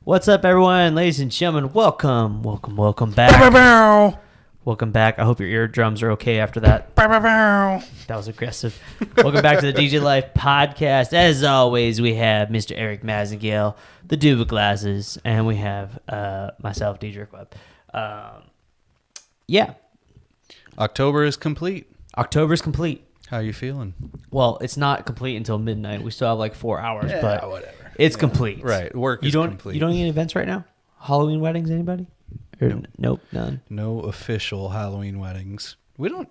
What's up, everyone? Ladies and gentlemen, welcome back. Welcome back. I hope your eardrums are okay after that. That was aggressive. Welcome back to the DJ Life podcast. As always, we have Mr. Erik Massengale, the dude with glasses, and we have myself, DJ Webb. Yeah. October is complete. October's complete. How you feeling? Well, it's not complete until midnight. We still have like 4 hours, but whatever. It's complete. Right. Work is complete. You don't need events right now? Halloween weddings, anybody? Nope, none. No official Halloween weddings. We don't.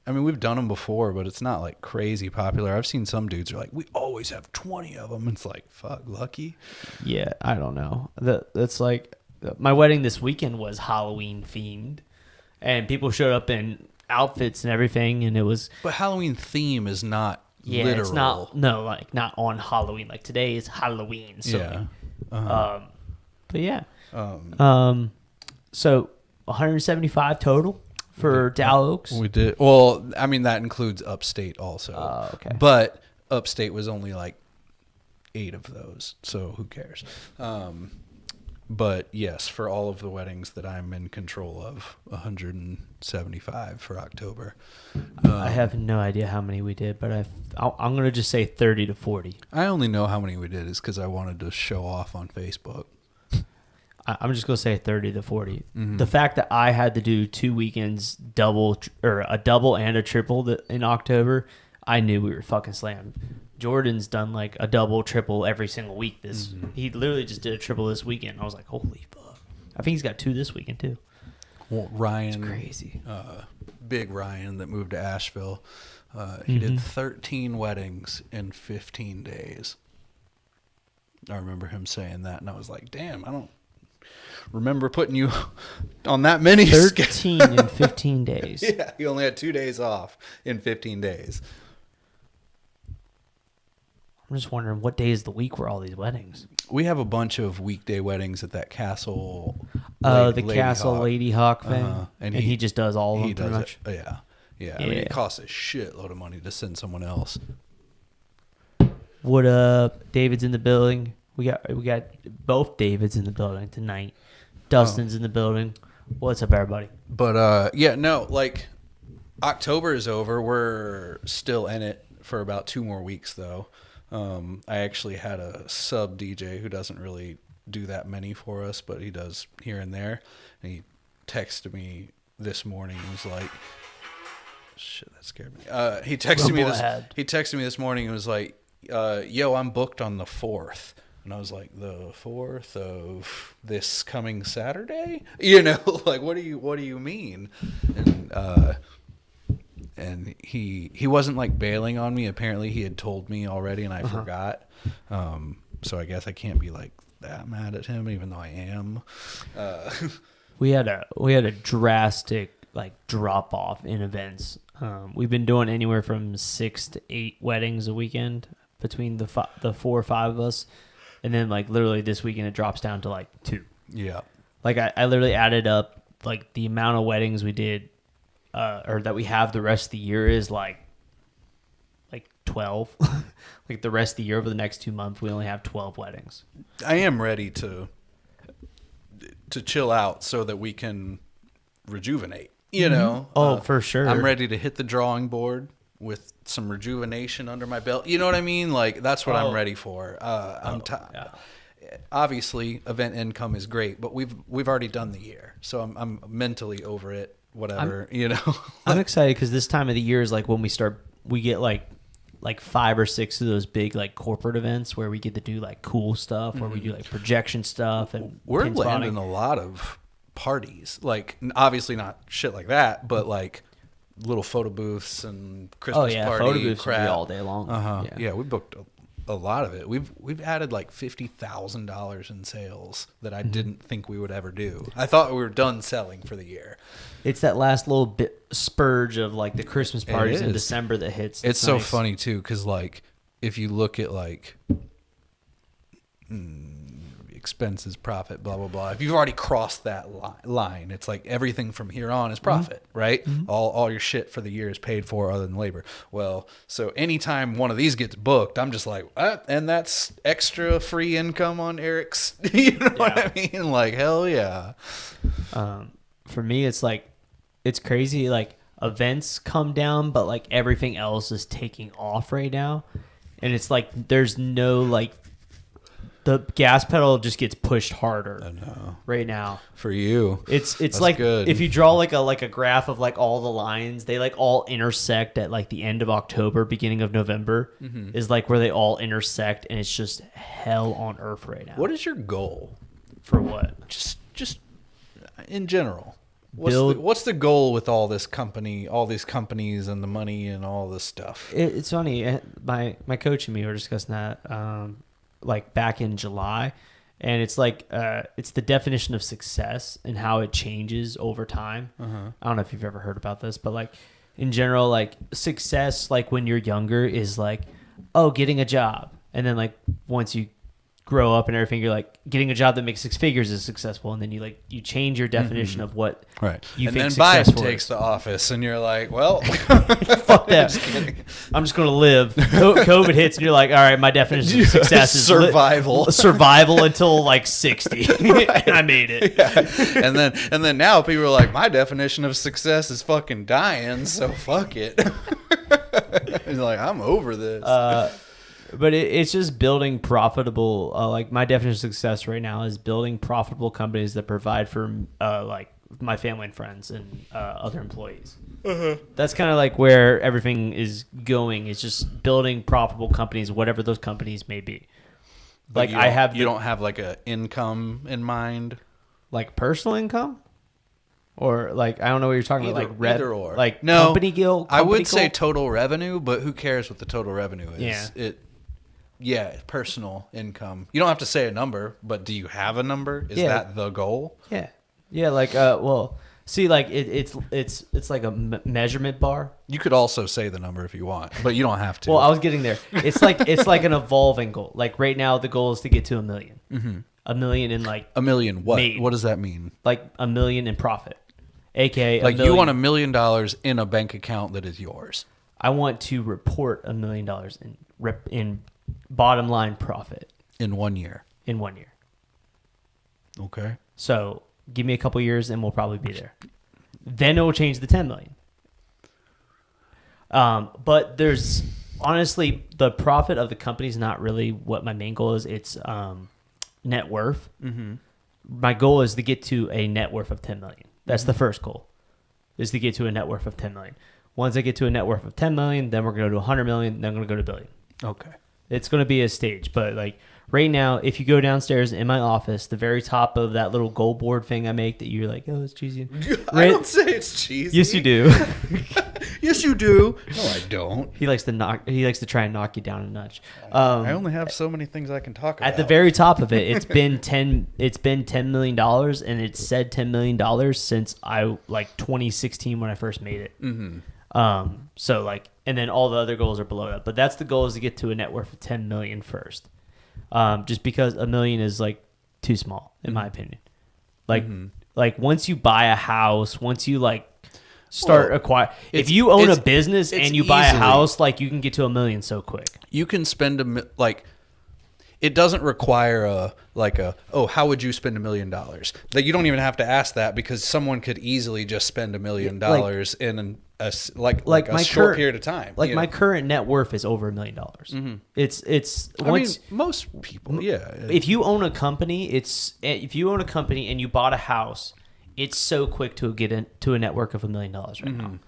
I mean, we've done them before, but it's not like crazy popular. I've seen some dudes are like, we always have 20 of them. It's like, fuck, lucky. Yeah, I don't know. That's like my wedding this weekend was Halloween themed, and people showed up in outfits and everything, and it was. But Halloween theme is not. Yeah, literal. It's not. No, like not on Halloween. Like today is Halloween. So, yeah. Uh-huh. But yeah. So 175 total for Dow Oaks. We did. Well, I mean that includes upstate also. Okay. But upstate was only like 8 of those, so who cares? But yes, for all of the weddings that I'm in control of, 175 for October. I have no idea how many we did, but I'm going to just say 30 to 40. I only know how many we did is because I wanted to show off on Facebook. I'm just going to say 30 to 40. Mm-hmm. The fact that I had to do 2 weekends, a double and a triple in October, I knew we were fucking slammed. Jordan's done like a double, triple every single week. He literally just did a triple this weekend. I was like, holy fuck! I think he's got 2 this weekend too. Well, Ryan, it's crazy. Big Ryan that moved to Asheville, he did 13 weddings in 15 days. I remember him saying that, and I was like, damn, I don't remember putting you on that many. 13 in 15 days. Yeah, he only had 2 days off in 15 days. I'm just wondering what day is the week were all these weddings? We have a bunch of weekday weddings at that castle. The Castle Lady Hawk thing. And he just does all of them does pretty much. Yeah. I mean, it costs a shitload of money to send someone else. What up? David's in the building. We got both Davids in the building tonight. Dustin's in the building. What's up, everybody? But like October is over. We're still in it for about 2 more weeks though. I actually had a sub DJ who doesn't really do that many for us, but he does here and there. And he texted me this morning. He was like, "Shit, that scared me." He texted me this morning and was like, "Yo, I'm booked on the 4th." And I was like, "The 4th of this coming Saturday?" You know, like what do you mean? And he wasn't like bailing on me. Apparently he had told me already and I forgot. So I guess I can't be like that mad at him, even though I am. We had a drastic like drop off in events. We've been doing anywhere from 6 to 8 weddings a weekend between the 4 or 5 of us, and then like literally this weekend it drops down to like 2. Yeah. Like I literally added up like the amount of weddings we did. Or that we have the rest of the year is like 12. Like the rest of the year over the next 2 months, we only have 12 weddings. I am ready to chill out so that we can rejuvenate, you know? Oh, for sure. I'm ready to hit the drawing board with some rejuvenation under my belt. You know what I mean? Like that's what I'm ready for. Obviously event income is great, but we've already done the year. So I'm mentally over it. Whatever, you know. I'm excited because this time of the year is like when we get like 5 or 6 of those big like corporate events where we get to do like cool stuff, where we do like projection stuff, and we're landing a lot of parties. Like obviously not shit like that, but like little photo booths and Christmas party photo booths crap all day long. Yeah, we booked a lot of it. We've added like $50,000 in sales that I didn't think we would ever do. I thought we were done selling for the year. It's that last little bit spurge of like the Christmas parties in December that hits. It's so funny too, because like if you look at like expenses, profit, blah, blah, blah. If you've already crossed that line, it's like everything from here on is profit, right? All your shit for the year is paid for other than labor. Well, so anytime one of these gets booked, I'm just like, what? And that's extra free income on Erik's, you know what I mean? Like, hell yeah. For me, it's like, it's crazy. Like, events come down, but like everything else is taking off right now. And it's like, there's no like, the gas pedal just gets pushed harder. I know. Right now. For you. It's That's like good. If you draw like a graph of like all the lines, they like all intersect at like the end of October, beginning of November is like where they all intersect, and it's just hell on earth right now. What is your goal? For what? Just in general. What's the goal with all these companies and the money and all this stuff? It's funny. My coach and me were discussing that like back in July, and it's like it's the definition of success and how it changes over time. I don't know if you've ever heard about this, but like in general, like success, like when you're younger, is like, oh, getting a job, and then like once you grow up and everything, you're like, getting a job that makes 6 figures is successful, and then you change your definition of what you think successful Biden takes the office, and you're like, well, fuck that. I'm just going to live. COVID hits, and you're like, all right, my definition of success is survival. Survival until like 60, and I made it. Yeah. And then now people are like, my definition of success is fucking dying, so fuck it. He's like, I'm over this. But it's just building profitable. Like my definition of success right now is building profitable companies that provide for like my family and friends and other employees. That's kind of like where everything is going. It's just building profitable companies, whatever those companies may be. But like you don't have like a income in mind, like personal income, or like I don't know what you're talking about. Like either or. Like no, company guild. I would say total revenue, but who cares what the total revenue is? Yeah. Yeah, personal income. You don't have to say a number, but do you have a number? Is that the goal? Yeah. Like, well, see, like it's like a measurement bar. You could also say the number if you want, but you don't have to. Well, I was getting there. It's like an evolving goal. Like right now, the goal is to get to $1 million. $1 million in like $1 million. What? Made. What does that mean? Like $1 million in profit, aka like you want $1 million in a bank account that is yours. I want to report $1 million in bottom line profit in 1 year. In 1 year. Okay. So give me a couple years and we'll probably be there. Then it will change to 10 million. But there's honestly, the profit of the company is not really what my main goal is. It's net worth. My goal is to get to a net worth of 10 million. That's the first goal, is to get to a net worth of 10 million. Once I get to a net worth of 10 million, then we're going to go to 100 million, then we're going to go to $1 billion. Okay. It's going to be a stage, but like right now, if you go downstairs in my office, the very top of that little goal board thing I make that you're like, oh, it's cheesy. I don't say it's cheesy. Yes, you do. Yes, you do. No, I don't. He likes to try and knock you down a notch. I only have so many things I can talk about. At the very top of it, it's been $10 million, and it's said $10 million since 2016 when I first made it. So like, and then all the other goals are below that, but that's the goal, is to get to a net worth of 10 million first. Just because $1 million is like too small in my opinion. Like once you buy a house, once you like start acquire, if you own a business and you buy a house, like you can get to $1 million so quick. You can spend it doesn't require how would you spend $1 million? Like you don't even have to ask that, because someone could easily just spend $1 million in a short period of time. Like my current net worth is over $1 million. It's most people, yeah. If you own a company, and you bought a house, it's so quick to get into a net worth of $1 million right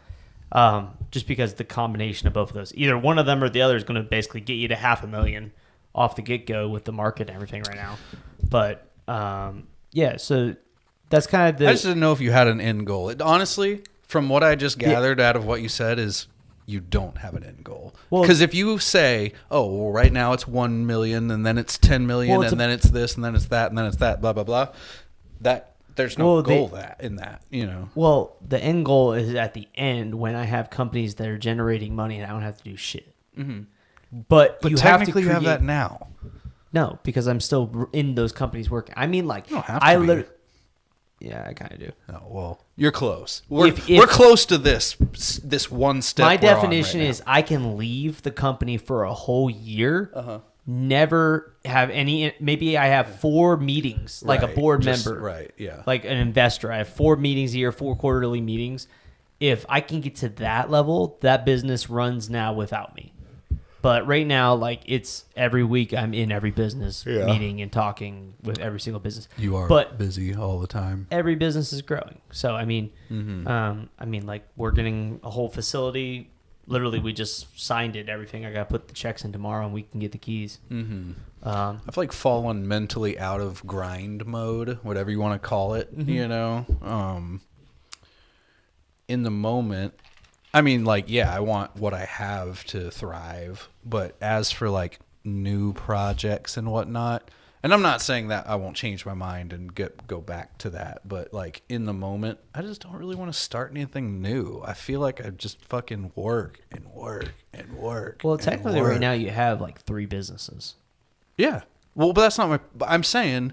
now. Just because the combination of both of those, either one of them or the other, is going to basically get you to $500,000 off the get-go with the market and everything right now. But so that's kind of I just didn't know if you had an end goal. Honestly, from what I just gathered out of what you said, is you don't have an end goal. Because if you say, oh, well, right now it's 1 million, and then it's 10 million, and then it's this, and then it's that, and then it's that, blah, blah, blah, there's no goal in that, you know. Well, the end goal is at the end, when I have companies that are generating money and I don't have to do shit. But you technically have you have that now. No, because I'm still in those companies working. I mean, like, You don't have to be. Yeah, I kind of do. Oh, well, you're close. We're close to this one step. My definition is I can leave the company for a whole year, never have any. Maybe I have 4 meetings, like a board member, right? Yeah, like an investor. I have 4 meetings a year, 4 quarterly meetings. If I can get to that level, that business runs now without me. But right now, like, it's every week I'm in every business meeting and talking with every single business. You are busy all the time. Every business is growing. So, I mean, like, we're getting a whole facility. Literally, we just signed it, everything. I got to put the checks in tomorrow and we can get the keys. I've like fallen mentally out of grind mode, whatever you want to call it, you know? In the moment, I mean, like, yeah, I want what I have to thrive, but as for like new projects and whatnot, and I'm not saying that I won't change my mind and go back to that, but like in the moment, I just don't really want to start anything new. I feel like I just fucking work and work and work. Well, technically right now you have like 3 businesses. Yeah. Well, but that's not my, I'm saying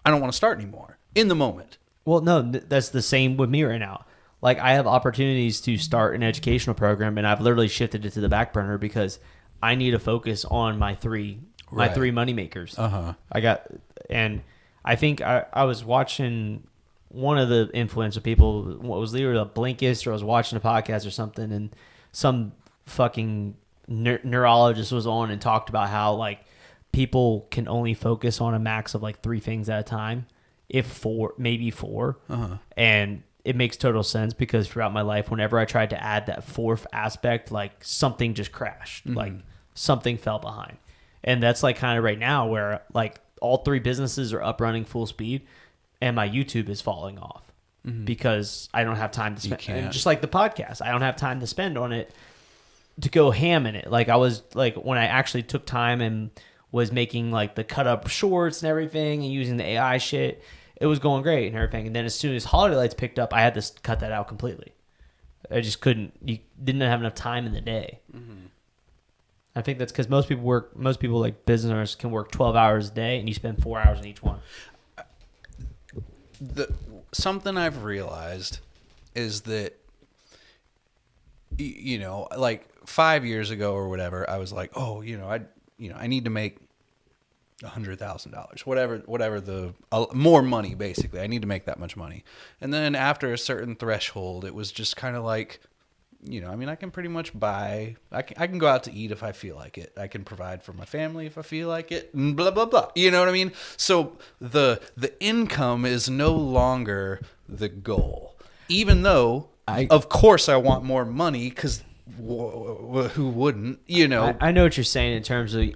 I don't want to start anymore in the moment. Well, no, that's the same with me right now. Like, I have opportunities to start an educational program, and I've literally shifted it to the back burner because I need to focus on my 3 money makers. And I think I was watching one of the influencer people. What was either a Blinkist or I was watching a podcast or something, and some fucking neurologist was on and talked about how like people can only focus on a max of like 3 things at a time, if 4, maybe 4, and it makes total sense because throughout my life, whenever I tried to add that 4th aspect, like something just crashed, like something fell behind. And that's like kind of right now where like all 3 businesses are up running full speed and my YouTube is falling off because I don't have time to spend. And just like the podcast, I don't have time to spend on it to go ham in it. Like I was like, when I actually took time and was making like the cut up shorts and everything and using the AI shit, it was going great and everything. And then as soon as Holiday Lights picked up, I had to cut that out completely. I just couldn't. You didn't have enough time in the day. I think that's because most people like business owners can work 12 hours a day and you spend 4 hours in each one. Something I've realized is that, you know, like 5 years ago or whatever, I was like, oh, I need to make $100,000, whatever the more money, basically. I need to make that much money. And then after a certain threshold, it was just kind of like, I mean, I can pretty much buy, I can go out to eat if I feel like it. I can provide for my family if I feel like it, and blah, blah, blah. You know what I mean? So the income is no longer the goal, even though, of course, I want more money because who wouldn't, I know what you're saying in terms of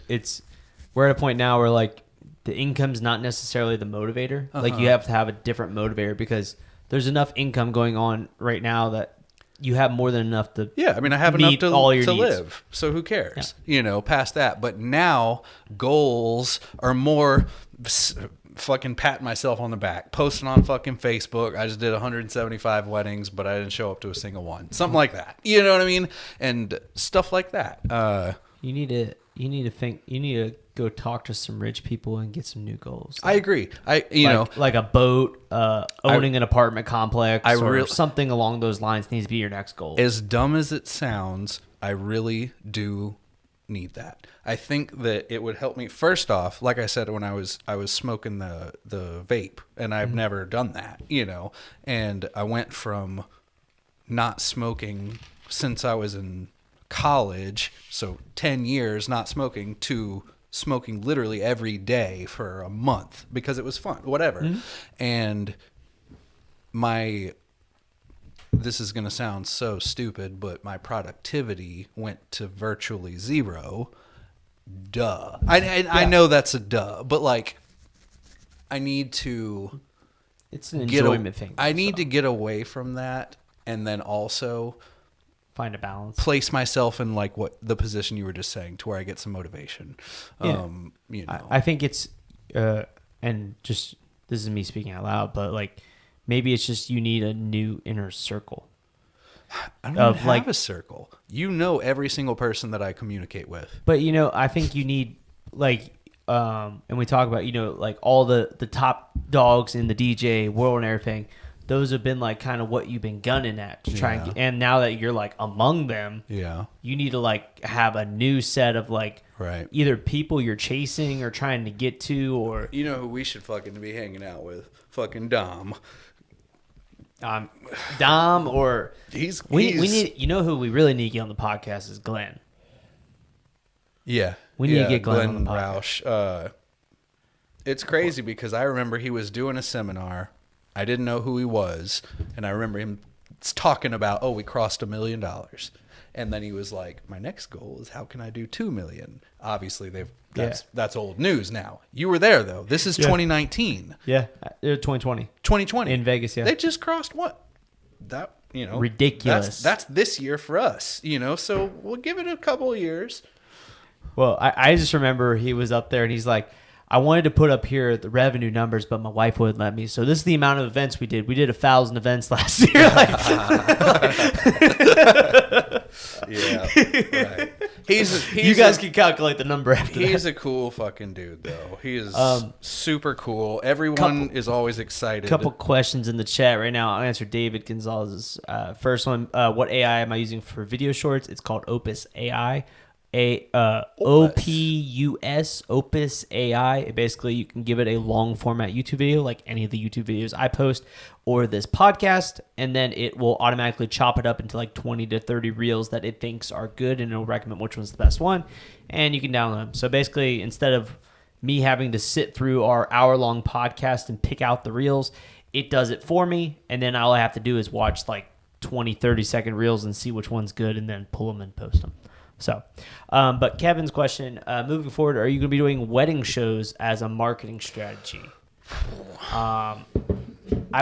we're at a point now where like the income's not necessarily the motivator. Like you have to have a different motivator because there's enough income going on right now that you have more than enough to I have enough to live. So who cares? Past that. But now goals are more fucking patting myself on the back, posting on fucking Facebook. I just did 175 weddings, but I didn't show up to a single one. Something like that. You know what I mean? And stuff like that. You need to go talk to some rich people and get some new goals. I agree. Like a boat, owning an apartment complex, or something along those lines needs to be your next goal. As dumb as it sounds, I really do need that. I think that it would help me. First off, like I said, when I was smoking the vape, and I've never done that, and I went from not smoking since I was in college, so 10 years not smoking, to smoking literally every day for a month because it was fun, whatever. And this is going to sound so stupid, but my productivity went to virtually 0. Duh. I know that's a duh, but like I need to, it's an enjoyment thing. I need to get away from that and then also find a balance, place myself in like what the position you were just saying, to where I get some motivation. I think it's and just, this is me speaking out loud, but like maybe it's just you need a new inner circle. I don't even have a circle. Every single person that I communicate with. But I think you need, like, and we talk about, like all the top dogs in the DJ world and everything, those have been like kind of what you've been gunning at to try and get, and now that you're like among them, you need to like have a new set of like either people you're chasing or trying to get to, or you know who we should fucking be hanging out with? Fucking Dom. Dom, or we need, who we really need to get on the podcast is Glenn. Yeah. We need to get Glenn on the podcast. Roush. It's crazy because I remember he was doing a seminar. I didn't know who he was, and I remember him talking about, we crossed $1 million. And then he was like, my next goal is how can I do 2 million? Obviously, that's old news now. You were there, though. This is 2019. Yeah, 2020. 2020. In Vegas, yeah. They just crossed what? That, ridiculous. That's this year for us, so we'll give it a couple of years. Well, I just remember he was up there and he's like, I wanted to put up here the revenue numbers, but my wife wouldn't let me. So this is the amount of events we did. We did 1,000 events last year. Right. You guys can calculate the number after He's that. a cool fucking dude, though. He is super cool. Everyone is always excited. Couple questions in the chat right now. I'll answer David Gonzalez's first one. What AI am I using for video shorts? It's called Opus AI. OPUS, Opus AI. Basically, you can give it a long format YouTube video, like any of the YouTube videos I post, or this podcast, and then it will automatically chop it up into like 20 to 30 reels that it thinks are good, and it'll recommend which one's the best one, and you can download them. So basically, instead of me having to sit through our hour-long podcast and pick out the reels, it does it for me, and then all I have to do is watch like 20, 30-second reels and see which one's good, and then pull them and post them. So, but Kevin's question, moving forward, are you going to be doing wedding shows as a marketing strategy? I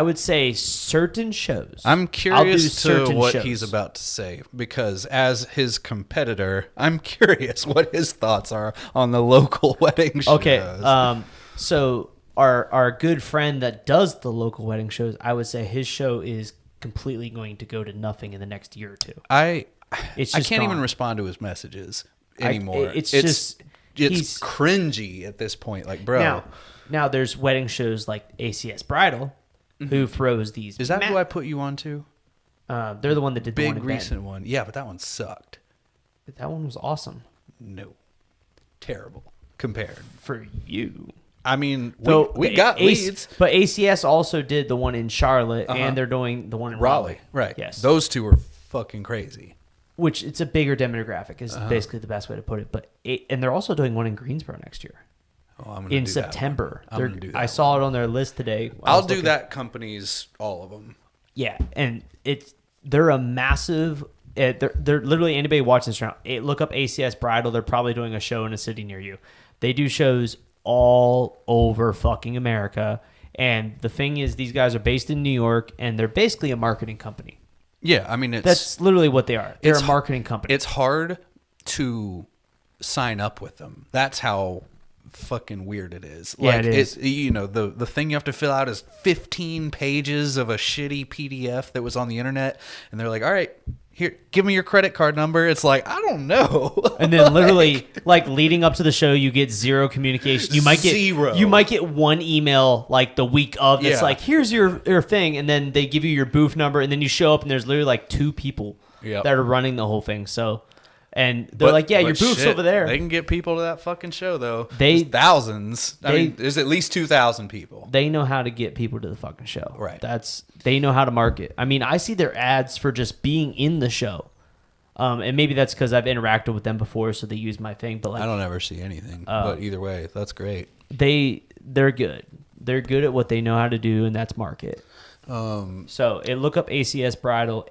would say certain shows. I'm curious to what he's about to say, because as his competitor, I'm curious what his thoughts are on the local wedding shows. Okay, so our good friend that does the local wedding shows, I would say his show is completely going to go to nothing in the next year or two. I can't even respond to his messages anymore. It's cringy at this point. Like, bro. Now there's wedding shows like ACS Bridal, who throws these. Is that who I put you on to? They're the one that did the big recent one. Yeah, but that one sucked. That one was awesome. No, terrible compared for you. I mean, we got leads, but ACS also did the one in Charlotte, and they're doing the one in Raleigh. Right. Yes, those two were fucking crazy. Which it's a bigger demographic is basically the best way to put it. But and they're also doing one in Greensboro next year. Oh, I'm gonna in do September. That one. I'm gonna do that I saw it on their list today. I'll do that company's all of them. Yeah, and they're a massive. They're literally anybody watching this round. Look up ACS Bridal. They're probably doing a show in a city near you. They do shows all over fucking America. And the thing is, these guys are based in New York, and they're basically a marketing company. Yeah, I mean, that's literally what they are. They're a marketing company. It's hard to sign up with them. That's how fucking weird it is. Yeah, it is. The thing you have to fill out is 15 pages of a shitty PDF that was on the internet, and they're like, all right, here, give me your credit card number. It's like, I don't know. And then literally, like leading up to the show, you get zero communication. You might get zero. You might get one email like the week of that's like, here's your thing, and then they give you your booth number, and then you show up, and there's literally like 2 people that are running the whole thing. So, and they're like, yeah, your booth's over there. They can get people to that fucking show though. There's thousands. I mean, there's at least 2,000 people. They know how to get people to the fucking show. Right. They know how to market. I mean, I see their ads for just being in the show. And maybe that's because I've interacted with them before, so they use my thing. But like, I don't ever see anything. But either way, that's great. They're good. They're good at what they know how to do, and that's market. So look up ACS Bridal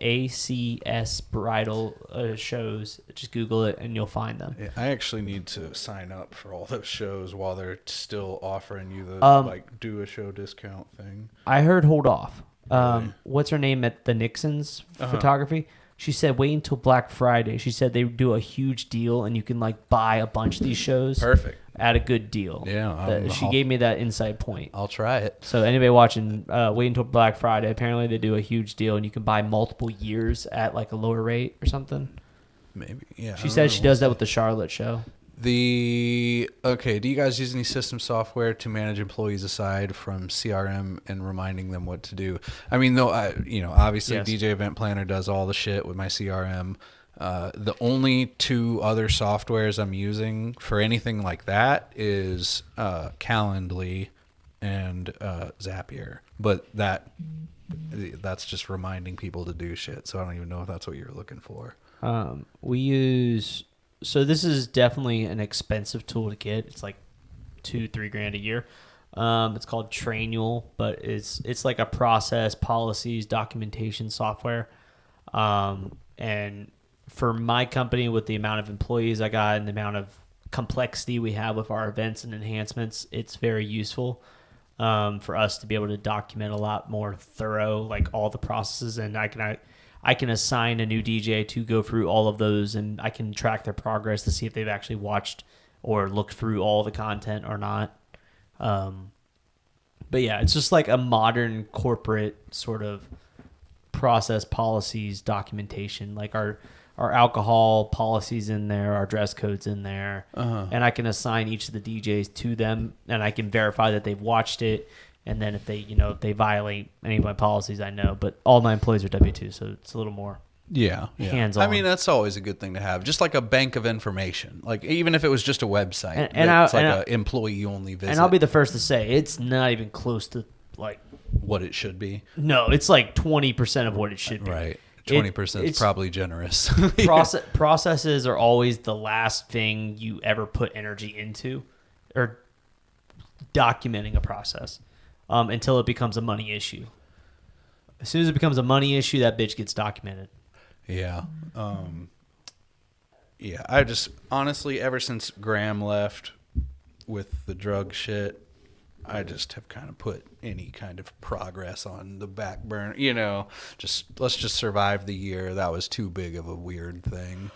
shows. Just Google it, and you'll find them. Yeah, I actually need to sign up for all those shows while they're still offering you the do a show discount thing. I heard hold off. Really? What's her name at the Nixon's photography? She said wait until Black Friday. She said they do a huge deal, and you can like buy a bunch of these shows. Perfect. At a good deal. Yeah. She gave me that inside point. I'll try it. So anybody watching, wait until Black Friday. Apparently they do a huge deal, and you can buy multiple years at like a lower rate or something. Maybe. Yeah. She said she does that with the Charlotte show. Do you guys use any system software to manage employees aside from CRM and reminding them what to do? I mean, though, obviously Yes. DJ Event Planner does all the shit with my CRM. The only two other softwares I'm using for anything like that is Calendly and Zapier. But that's just reminding people to do shit. So I don't even know if that's what you're looking for. We use, so this is definitely an expensive tool to get. It's like $2-3 grand a year. It's called Trainual, but it's like a process, policies, documentation software. And for my company, with the amount of employees I got and the amount of complexity we have with our events and enhancements, it's very useful for us to be able to document a lot more thorough, like all the processes. And I can assign a new DJ to go through all of those, and I can track their progress to see if they've actually watched or looked through all the content or not. But yeah, it's just like a modern corporate sort of process, policies, documentation, like our alcohol policies in there, our dress codes in there, and I can assign each of the DJs to them, and I can verify that they've watched it. And then if they violate any of my policies, I know. But all my employees are W-2, so it's a little more hands-on. I mean, that's always a good thing to have, just like a bank of information. Like even if it was just a website, and it's like an employee-only visit. And I'll be the first to say it's not even close to like what it should be. No, it's like 20% of what it should be. Right. 20% is probably generous. Processes are always the last thing you ever put energy into, or documenting a process, until it becomes a money issue. As soon as it becomes a money issue, that bitch gets documented. Yeah. I just, honestly, ever since Graham left with the drug shit, I just have kind of put any kind of progress on the back burner. Let's just survive the year. That was too big of a weird thing.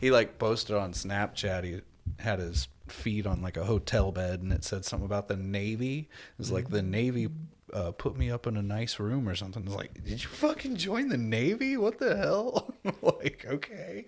He like posted on Snapchat. He had his feet on like a hotel bed, and it said something about the Navy. It was like the Navy put me up in a nice room or something. It's like, did you fucking join the Navy? What the hell? Like, okay.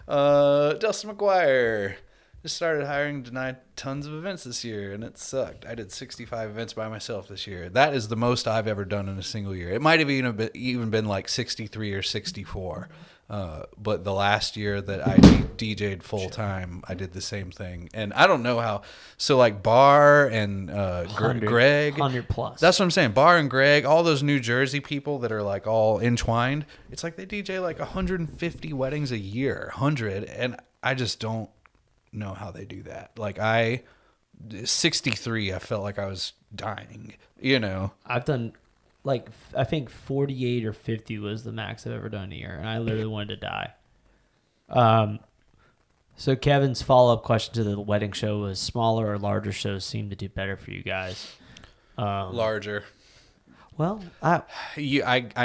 Dustin McGuire just started hiring denied tons of events this year, and it sucked. I did 65 events by myself this year. That is the most I've ever done in a single year. It might have even been like 63 or 64. But the last year that I DJ'd full time, I did the same thing. And I don't know how. So like Bar and Greg. 100 plus. That's what I'm saying. Bar and Greg, all those New Jersey people that are like all entwined. It's like they DJ like 150 weddings a year. 100. And I just don't know how they do that. Like 63, I felt like I was dying, I've done like, I think 48 or 50 was the max I've ever done a year, and I literally wanted to die. So Kevin's follow-up question to the wedding show was, smaller or larger shows seem to do better for you guys? Larger. Well, I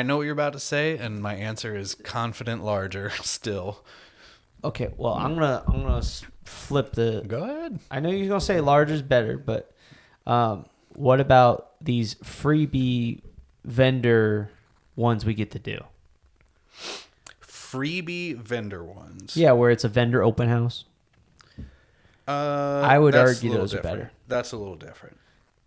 know what you're about to say, and my answer is confident larger still. Okay, well, I'm gonna flip the. Go ahead. I know you're gonna say larger is better, but what about these freebie vendor ones we get to do? Freebie vendor ones. Yeah, where it's a vendor open house. I would argue those are better. That's a little different.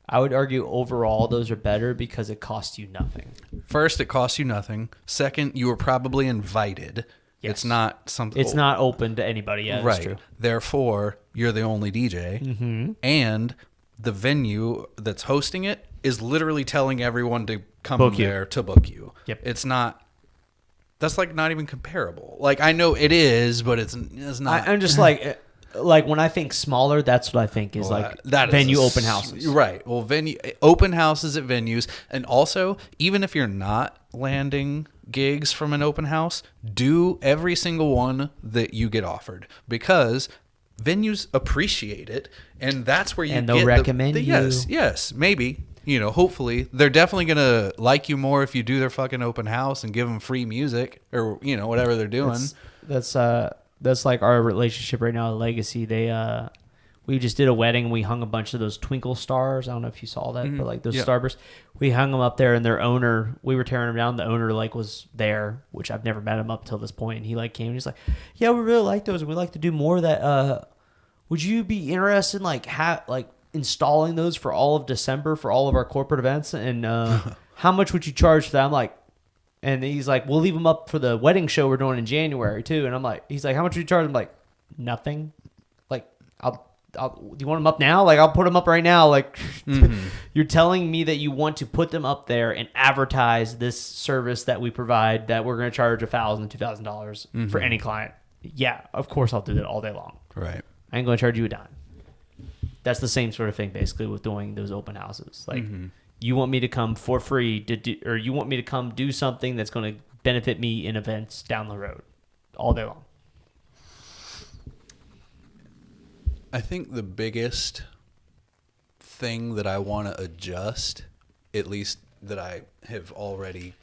I would argue overall those are better because it costs you nothing. First, it costs you nothing. Second, you were probably invited. Yes. It's not something. It's not open to anybody. Yeah, right. That's true. Therefore, you're the only DJ, and the venue that's hosting it is literally telling everyone to come there to book you. Yep. It's not. That's like not even comparable. Like I know it is, but it's not. I'm just like when I think smaller, that's what I think is that venue open houses. Right. Well, venue open houses at venues, and also even if you're not landing gigs from an open house, do every single one that you get offered, because venues appreciate it, and that's where you and they'll recommend you. Yes, maybe. Hopefully they're definitely gonna like you more if you do their fucking open house and give them free music or whatever they're doing. That's like our relationship right now at Legacy. We we just did a wedding and we hung a bunch of those twinkle stars. I don't know if you saw that, but like those starbursts, we hung them up there, and their owner, we were tearing them down. The owner like was there, which I've never met him up till this point. And he like came and he's like, yeah, we really like those. And we'd like to do more of that. Would you be interested in like installing those for all of December for all of our corporate events? And how much would you charge for that? I'm like, and he's like, we'll leave them up for the wedding show we're doing in January too. And I'm like, he's like, how much would you charge? I'm like, nothing. Like, do you want them up now? Like, I'll put them up right now. Like, you're telling me that you want to put them up there and advertise this service that we provide, that we're going to charge $1,000, $2,000 for any client. Yeah, of course I'll do that all day long. Right. I ain't going to charge you a dime. That's the same sort of thing, basically, with doing those open houses. Like, you want me to come for free or you want me to come do something that's going to benefit me in events down the road all day long. I think the biggest thing that I want to adjust, at least that I have already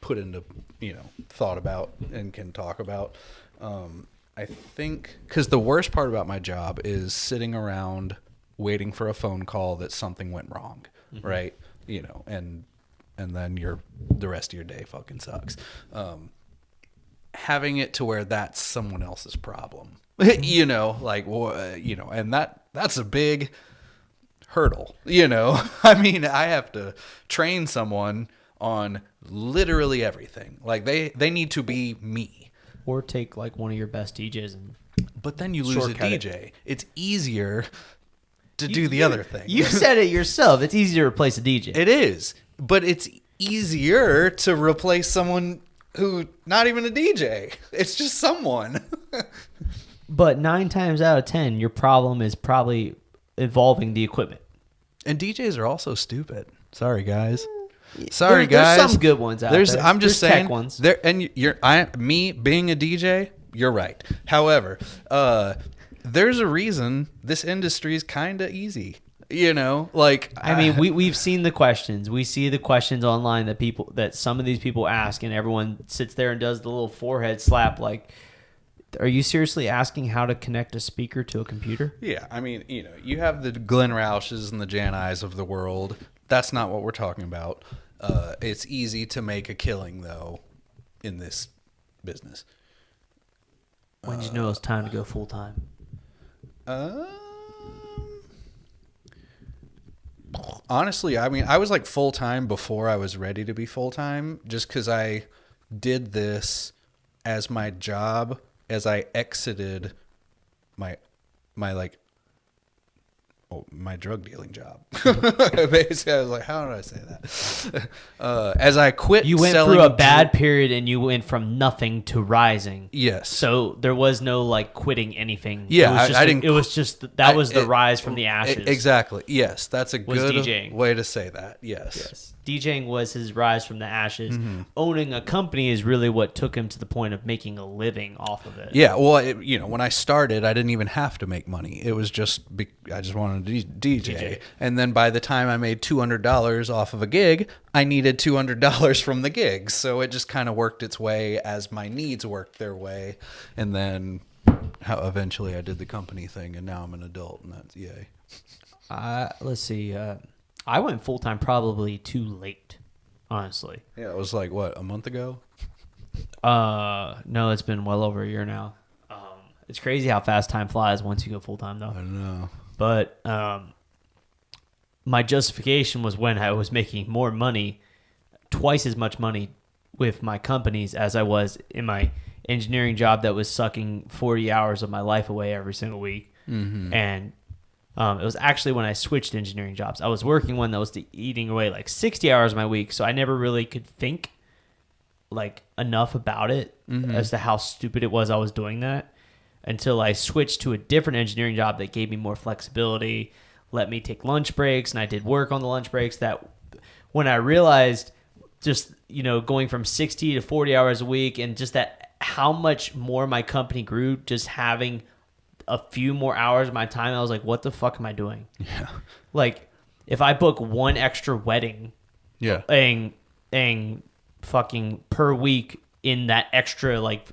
put into, thought about and can talk about, I think, because the worst part about my job is sitting around waiting for a phone call that something went wrong, right? And then the rest of your day fucking sucks. Having it to where that's someone else's problem, and that's a big hurdle, I mean, I have to train someone on literally everything. Like they need to be me. Or take like one of your best DJs but then you lose a DJ. It's easier to do the other thing. You said it yourself. It's easier to replace a DJ. It is, but it's easier to replace someone who not even a DJ. It's just someone. But 9 times out of 10, your problem is probably evolving the equipment. And DJs are also stupid. Sorry, guys. Sorry, guys. There's some good ones out there. I'm just saying. Tech ones. Me being a DJ, you're right. However, there's a reason this industry is kind of easy. We've seen the questions. We see the questions online that some of these people ask, and everyone sits there and does the little forehead slap. Like, are you seriously asking how to connect a speaker to a computer? Yeah, I mean, you have the Glenn Roush's and the Jan Eyes of the world. That's not what we're talking about. It's easy to make a killing, though, in this business. When did you know it was time to go full time? Honestly, I mean, I was like full time before I was ready to be full time, just because I did this as my job as I exited my drug dealing job. Basically, I was like, how did I say that? As I quit, you went through a bad period and you went from nothing to rising. Yes. So there was no like quitting anything. Yeah, I didn't. It was just that was the rise from the ashes. Exactly. Yes, that's a good DJing. way to say that. Yes. DJing was his rise from the ashes. Owning a company is really what took him to the point of making a living off of it. Yeah. Well, when I started, I didn't even have to make money. It was just I just wanted to DJ. And then by the time I made $200 off of a gig, I needed $200 from the gigs. So it just kind of worked its way as my needs worked their way. And then eventually I did the company thing, and now I'm an adult, and that's yay. Let's see. I went full time probably too late, honestly. Yeah, it was like what, a month ago? No, it's been well over a year now. It's crazy how fast time flies once you go full time, though. I know. But my justification was when I was making more money, twice as much money with my companies as I was in my engineering job that was sucking 40 hours of my life away every single week. And it was actually when I switched engineering jobs. I was working one that was eating away like 60 hours of my week, so I never really could think like enough about it as to how stupid it was I was doing that until I switched to a different engineering job that gave me more flexibility, let me take lunch breaks, and I did work on the lunch breaks. That when I realized just, going from 60 to 40 hours a week, and just that how much more my company grew just having a few more hours of my time, I was like, what the fuck am I doing? Yeah. Like, if I book one extra wedding, and fucking per week in that extra like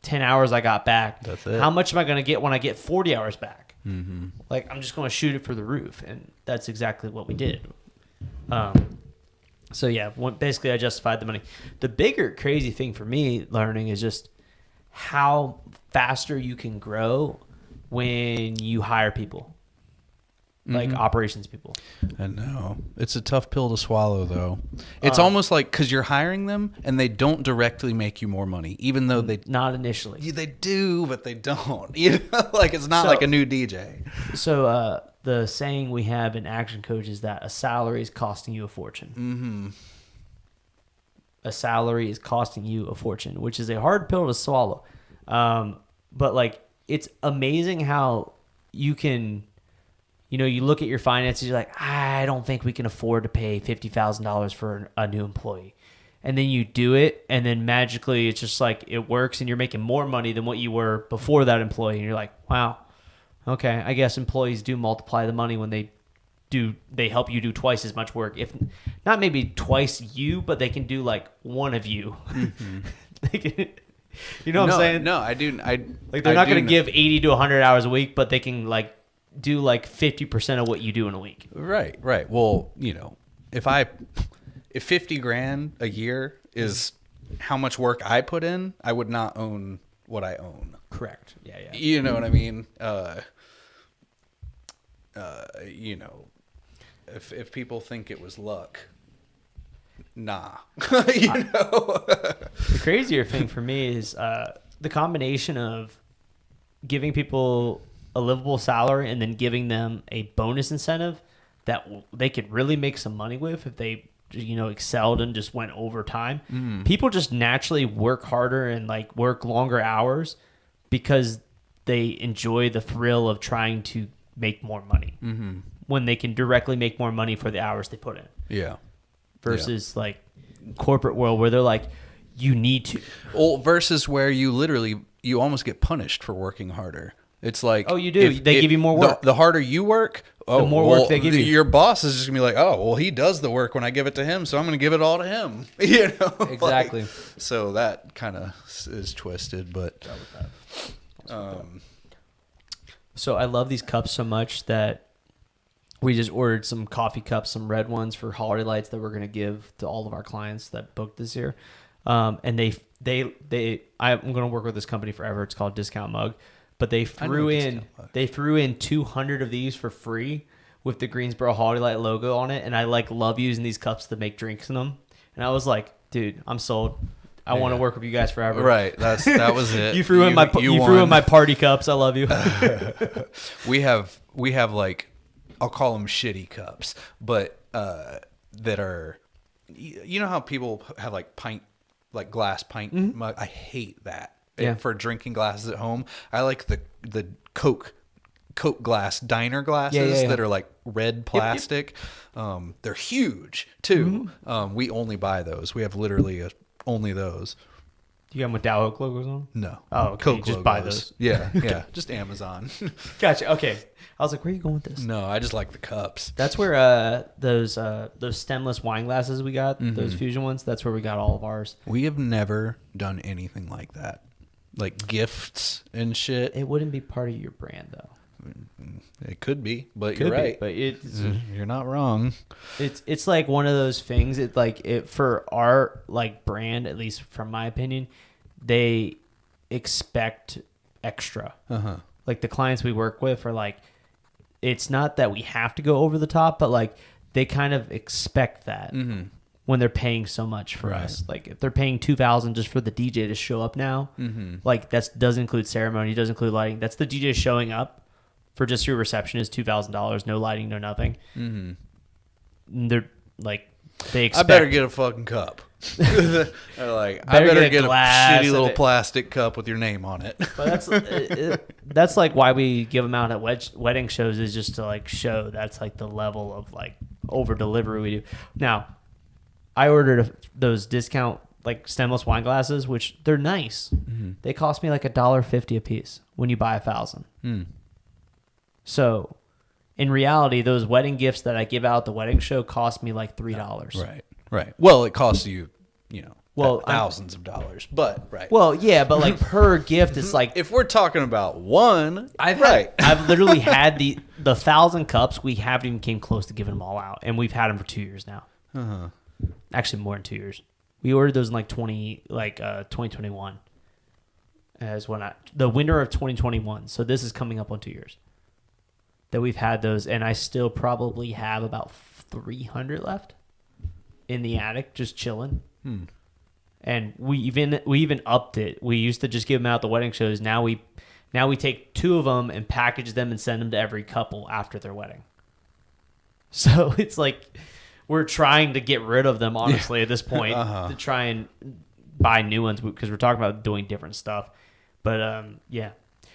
10 hours I got back, that's it. How much am I going to get when I get 40 hours back? Like, I'm just going to shoot it for the roof. And that's exactly what we did. So, yeah, basically I justified the money. The bigger crazy thing for me learning is just how faster you can grow when you hire people. Like operations people. I know. It's a tough pill to swallow, though. It's almost like because you're hiring them and they don't directly make you more money, even though they... Not initially. They do, but they don't. You know, like it's not like a new DJ. So the saying we have in Action Coach is that a salary is costing you a fortune. Mm-hmm. A salary is costing you a fortune, which is a hard pill to swallow. But like, it's amazing how you can... You know, you look at your finances, you're like, I don't think we can afford to pay $50,000 for a new employee. And then you do it, and then magically it's just like it works, and you're making more money than what you were before that employee. And you're like, wow, okay, I guess employees do multiply the money when they help you do twice as much work. If not maybe twice you, but they can do like one of you. Mm-hmm. You know what I'm saying? No, I do. Like they're not going to give 80 to 100 hours a week, but they can like do like 50% of what you do in a week. Right. Well, you know, if $50,000 a year is how much work I put in, I would not own what I own. Correct. Yeah. You know what I mean? You know, if people think it was luck, nah. You know. The crazier thing for me is the combination of giving people a livable salary and then giving them a bonus incentive that they could really make some money with if they, you know, excelled and just went overtime. People just naturally work harder and like work longer hours because they enjoy the thrill of trying to make more money when they can directly make more money for the hours they put in. Yeah. Versus like corporate world where they're like, you need to. Well, versus where you almost get punished for working harder. It's like, oh, you do. They give you more work. The harder you work, the more work they give you. Your boss is just gonna be like, oh, well, he does the work when I give it to him, so I'm gonna give it all to him. You know, exactly. Like, so that kind of is twisted, but. So I love these cups so much that we just ordered some coffee cups, some red ones for holiday lights that we're gonna give to all of our clients that booked this year. And I'm gonna work with this company forever. It's called Discount Mug. But they threw in 200 of these for free with the Greensboro Holiday Light logo on it, and I like love using these cups to make drinks in them. And I was like, dude, I'm sold. I want to work with you guys forever. Right, that was it. You threw in my party cups. I love you. We have like, I'll call them shitty cups, but that are, you know how people have like glass pint mug. I hate that. Yeah. For drinking glasses at home, I like the Coke glass diner glasses that are like red plastic. Yep. They're huge too. We only buy those. We have literally only those. Do you have Dow logos on? No. Oh, okay. Coke just logos. Buy those. Yeah. Just Amazon. Gotcha. Okay. I was like, where are you going with this? No, I just like the cups. That's where those stemless wine glasses we got, those Fusion ones, that's where we got all of ours. We have never done anything like that. Like gifts and shit. It wouldn't be part of your brand though. It could be, but you're right. But you're not wrong. It's like one of those things. It like it for our like brand, at least from my opinion, they expect extra. Like the clients we work with are like, it's not that we have to go over the top, but like they kind of expect that. When they're paying so much for us. Like if they're paying $2,000 just for the DJ to show up now, like that doesn't include ceremony, doesn't include lighting. That's the DJ showing up for just your reception is $2,000, no lighting, no nothing. They're like, they expect. I better get a fucking cup. Like, I better get a shitty little plastic cup with your name on it. But that's like why we give them out at wedding shows, is just to like show that's like the level of like over delivery we do. Now, I ordered those discount like stemless wine glasses, which they're nice. They cost me like $1.50 a piece when you buy 1,000. So, in reality, those wedding gifts that I give out at the wedding show cost me like $3. Right. Well, it costs you, Well, thousands of dollars, but right. Well, yeah, but like per gift, it's like if we're talking about one, I've literally had the 1,000 cups. We haven't even came close to giving them all out, and we've had them for 2 years now. Actually, more than 2 years. We ordered those in 2021. As the winter of 2021. So this is coming up on 2 years that we've had those, and I still probably have about 300 left in the attic, just chilling. And we even upped it. We used to just give them out at the wedding shows. Now we take 2 of them and package them and send them to every couple after their wedding. So it's like we're trying to get rid of them, honestly, at this point, to try and buy new ones because we're talking about doing different stuff. But yeah,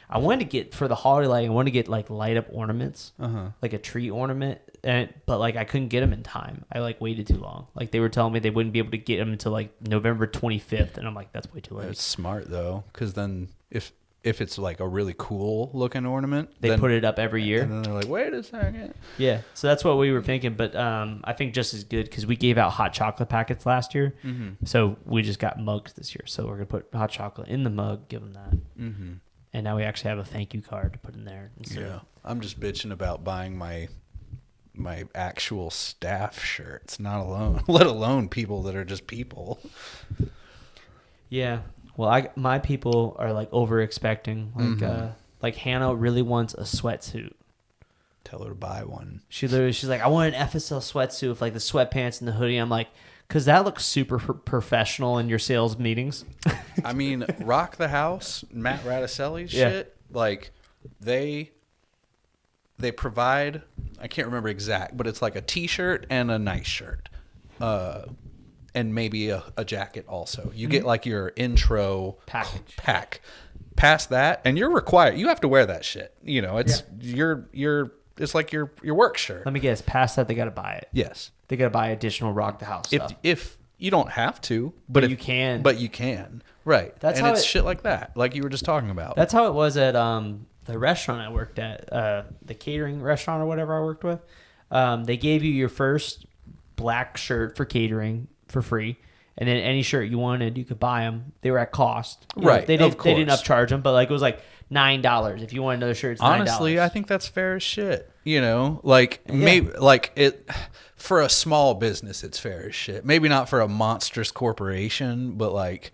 I wanted to get for the holiday lighting. I wanted to get like light up ornaments, like a tree ornament, but like I couldn't get them in time. I like waited too long. Like they were telling me they wouldn't be able to get them until like November 25th, and I'm like, that's way too late. It's smart though, because then if it's like a really cool looking ornament, they put it up every year, and then they're like, wait a second. Yeah, so that's what we were thinking. But I think just as good because we gave out hot chocolate packets last year, so we just got mugs this year. So we're gonna put hot chocolate in the mug, give them that. And now we actually have a thank you card to put in there. Yeah, I'm just bitching about buying my actual staff shirts, not alone, let alone people that are just people. Yeah, well, my people are like over expecting. Like Hannah really wants a sweatsuit. Tell her to buy one. She's like, I want an FSL sweatsuit with like the sweatpants and the hoodie. I'm like, because that looks super professional in your sales meetings. I mean, Rock the House, Matt Radicelli's shit, like they provide, I can't remember exact, but it's like a t-shirt and a nice shirt. And maybe a jacket also. You get like your intro pack. Past that, and you're required. You have to wear that shit. You know, it's it's like your work shirt. Let me guess. Past that, they got to buy it. Yes, they got to buy additional Rock the House stuff. If you don't have to, but you can. But you can. Right. That's and how it's shit like that, like you were just talking about. That's how it was at the restaurant I worked at, the catering restaurant or whatever I worked with. They gave you your first black shirt for catering for free. And then any shirt you wanted, you could buy them. They were at cost. Right. They didn't upcharge them, but like it was like $9. If you want another shirt, it's $9. Honestly, I think that's fair as shit. You know, like maybe like it for a small business, it's fair as shit. Maybe not for a monstrous corporation, but like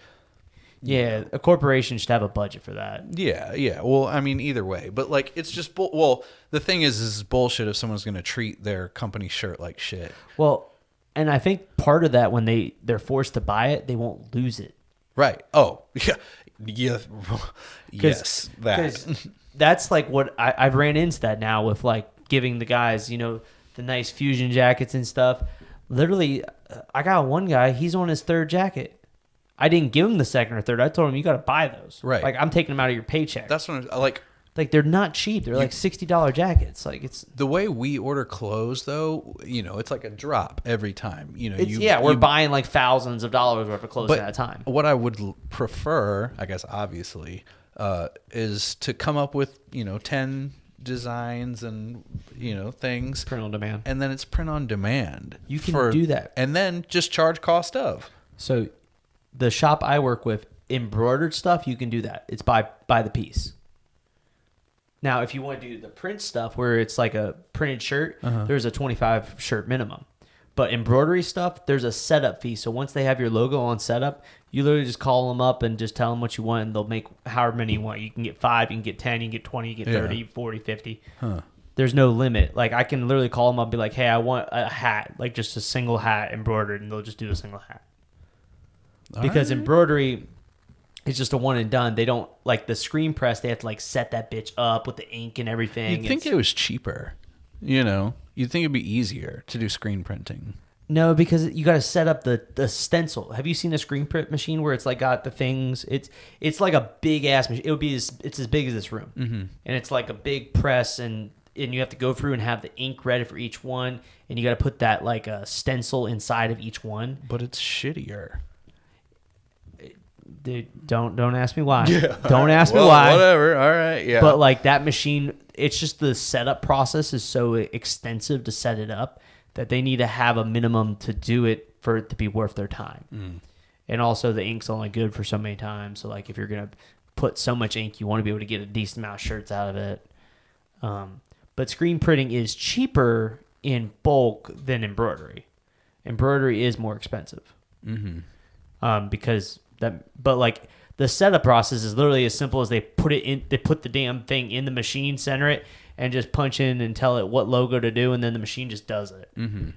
yeah, a corporation should have a budget for that. Yeah. Well, I mean, either way, but like it's just well, the thing is bullshit if someone's going to treat their company shirt like shit. Well, and I think part of that when they're forced to buy it, they won't lose it. Right. Oh, yeah. Yes. That's like what I've ran into that now with like giving the guys, you know, the nice fusion jackets and stuff. Literally, I got one guy, he's on his 3rd jacket. I didn't give him the 2nd or 3rd. I told him, you got to buy those. Right. Like, I'm taking them out of your paycheck. That's what I'm like. Like, they're not cheap. They're like $60 jackets. Like, it's the way we order clothes, though. You know, it's like a drop every time. You know, we're buying like thousands of dollars worth of clothes at a time. What I would prefer, I guess, obviously, is to come up with 10 designs and things. Print on demand, and then it's print on demand. You can do that, and then just charge cost of. So, the shop I work with, embroidered stuff, you can do that. It's by the piece. Now, if you want to do the print stuff where it's like a printed shirt, there's a 25 shirt minimum. But embroidery stuff, there's a setup fee. So once they have your logo on setup, you literally just call them up and just tell them what you want, and they'll make however many you want. You can get 5, you can get 10, you can get 20, you can get 30, 40, 50. There's no limit. Like I can literally call them up and be like, hey, I want a hat, like just a single hat embroidered, and they'll just do a single hat. Because embroidery is just a one and done. They don't like the screen press. They have to like set that bitch up with the ink and everything. You'd think it was cheaper, You'd think it'd be easier to do screen printing. No, because you got to set up the stencil. Have you seen a screen print machine where it's like got the things? It's like a big ass machine. It's as big as this room, and it's like a big press, and you have to go through and have the ink ready for each one, and you got to put that like a stencil inside of each one. But it's shittier. Dude, don't ask me why. Yeah, don't ask me why. Whatever. All right. Yeah. But like that machine, it's just the setup process is so extensive to set it up that they need to have a minimum to do it for it to be worth their time. And also the ink's only good for so many times. So like if you're going to put so much ink, you want to be able to get a decent amount of shirts out of it. But screen printing is cheaper in bulk than embroidery. Embroidery is more expensive. Because but like the setup process is literally as simple as they put the damn thing in the machine, center it, and just punch in and tell it what logo to do, and then the machine just does it.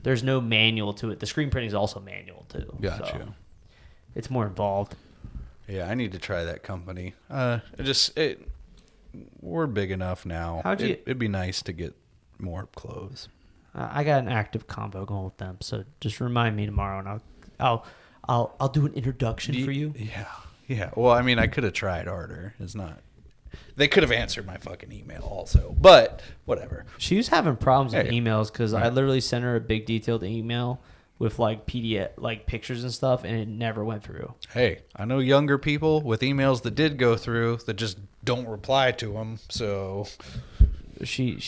There's no manual to it. The screen printing is also manual too. Gotcha. So it's more involved. Yeah, I need to try that company. We're big enough now. It'd be nice to get more clothes. I got an active convo going with them, so just remind me tomorrow, and I'll do an introduction for you. Yeah. Well, I mean, I could have tried harder. It's not. They could have answered my fucking email also, but whatever. She was having problems with emails because I literally sent her a big detailed email with like PDF, like pictures and stuff, and it never went through. Hey, I know younger people with emails that did go through that just don't reply to them. So she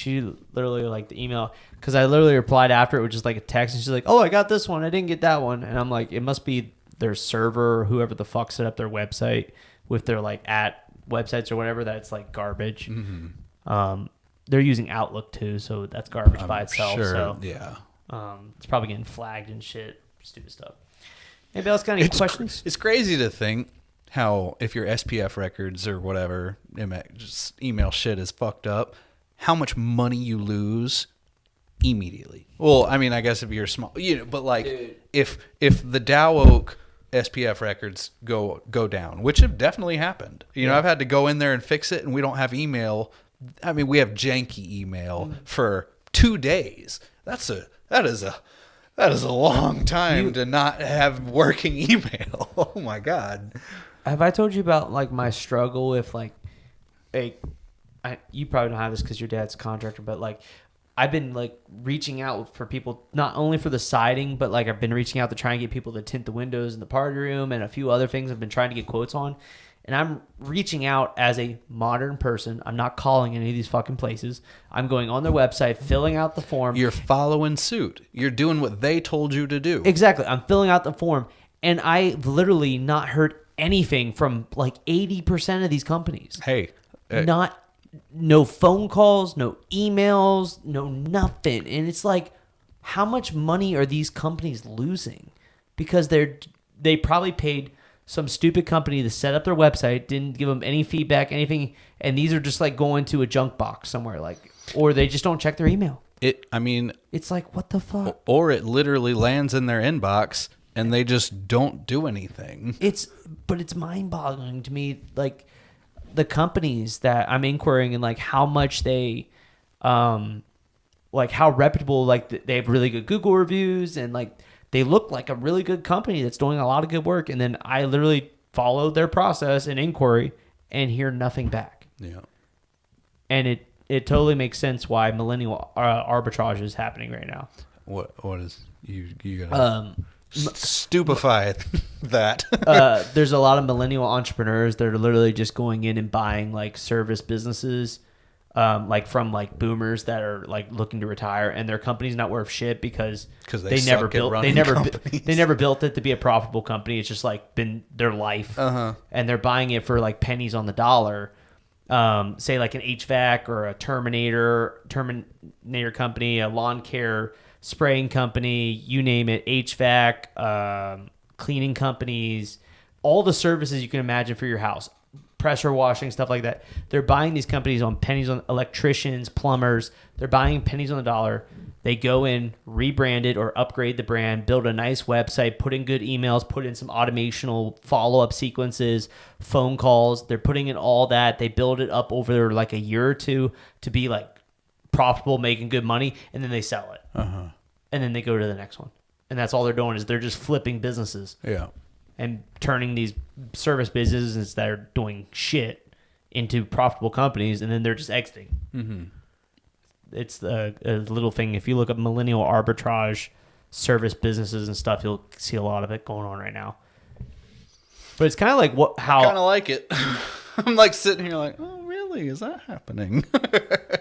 literally like the email, because I literally replied after it with just like a text, and she's like, "Oh, I got this one. I didn't get that one." And I'm like, it must be their server or whoever the fuck set up their website with their like at websites or whatever, that's like garbage. They're using Outlook too, so that's garbage by itself. Sure, so yeah. It's probably getting flagged and shit, stupid stuff. Anybody else got any questions? It's crazy to think how if your SPF records or whatever just email shit is fucked up, how much money you lose immediately. Well, I mean, I guess if you're small, but like if the Dow Oak SPF records go down, which have definitely happened. I've had to go in there and fix it, and we don't have email. I mean, we have janky email for 2 days. That is a long time to not have working email. Oh my God. Have I told you about like my struggle with like you probably don't have this because your dad's a contractor, but like I've been like reaching out for people, not only for the siding, but like I've been reaching out to try and get people to tint the windows in the party room and a few other things I've been trying to get quotes on. And I'm reaching out as a modern person. I'm not calling any of these fucking places. I'm going on their website, filling out the form. You're following suit. You're doing what they told you to do. Exactly. I'm filling out the form. And I've literally not heard anything from like 80% of these companies. Hey. No phone calls, no emails, no nothing. And it's like, how much money are these companies losing? Because they probably paid some stupid company to set up their website, didn't give them any feedback, anything, and these are just like going to a junk box somewhere, like, or they just don't check their email. It's like, what the fuck? Or it literally lands in their inbox and they just don't do anything. But it's mind-boggling to me, like the companies that I'm inquiring and like how much they, like how reputable, like they have really good Google reviews and like they look like a really good company that's doing a lot of good work. And then I literally follow their process and inquiry and hear nothing back. Yeah. And it totally makes sense why millennial arbitrage is happening right now. What is you gotta stupefy that? There's a lot of millennial entrepreneurs that are literally just going in and buying like service businesses, like from like boomers that are like looking to retire, and their company's not worth shit because they never built it to be a profitable company. It's just like been their life, and they're buying it for like pennies on the dollar. Say like an HVAC or a Terminator company, a lawn care spraying company, you name it, HVAC, cleaning companies, all the services you can imagine for your house, pressure washing, stuff like that. They're buying these companies on pennies on electricians, plumbers. They're buying pennies on the dollar. They go in, rebrand it or upgrade the brand, build a nice website, put in good emails, put in some automational follow-up sequences, phone calls. They're putting in all that. They build it up over like a year or two to be like profitable, making good money, and then they sell it. And then they go to the next one. And that's all they're doing is they're just flipping businesses. Yeah. And turning these service businesses that are doing shit into profitable companies, and then they're just exiting. Mm-hmm. It's a little thing. If you look up millennial arbitrage service businesses and stuff, you'll see a lot of it going on right now. But it's kind of like I kind of like it. I'm like sitting here like, oh, really? Is that happening?